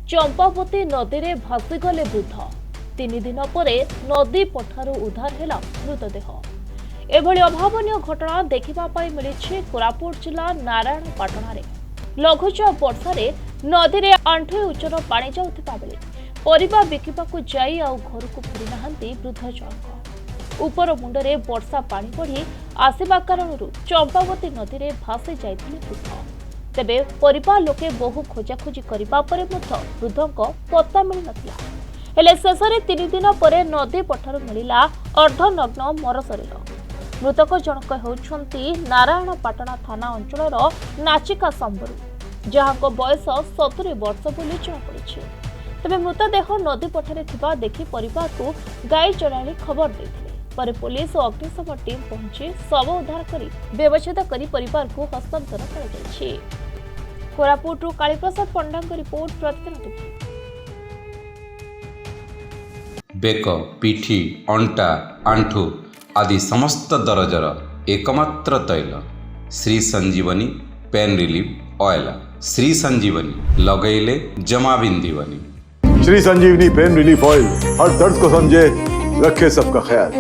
चंपावती नदी में भासीगले वृद्ध 3 दिन पर नदी पठारू उद्धार है मृतदेह। एभली अभावन घटना देखा मिली कोरापुट जिला नारायणपाटण। लघुचाप वर्षा नदी में आंठुए उच्चर पानी जाउथिबा बेले परिबा बिकिबाकू जाई आउ घर को फेरी नाहांती वृद्ध जनक। उपर मुंडरे वर्षा पानी बढ़ी आसिबा कारणरू चंपावती नदी में भासी जाइथिले वृद्ध। तेबे परिवार लोके बहु खोजाखोजी करबा परे मध्य वृद्धक पत्ता मिल नथिला। हेले शेषरे 3 दिन पर नदी पठार मिलिला अर्धनग्न मर शरीर। मृतक जनक हेउछंती नारायणपाटण थाना अंचलर नाचिका संबरू, जहां बयस 70 वर्ष बोली जଣାपड़ी। तेबे मृतदेह नदी पठारे थिबा देखि परिवार को गाई चराणी खबर देथिले। पर पुलिस और अग्निशम टीम पहुंची शव उद्धार करी व्यवच्छेद करी परिवार को हस्तांतर कर दैछि। कोरापुटरू कालीप्रसाद पंडांग रिपोर्ट प्रतिदिन। बेक, पिठी, अंटा, आंठू आदि समस्त दरजर एकमात्र तैल श्री संजीवनी पेन रिलीफ ऑयल। श्री संजीवनी लगैले जमा बिंदीवनी। श्री संजीवनी पेन रिलीफ ऑयल हर दर्द को समझे, रखे सबका ख्याल।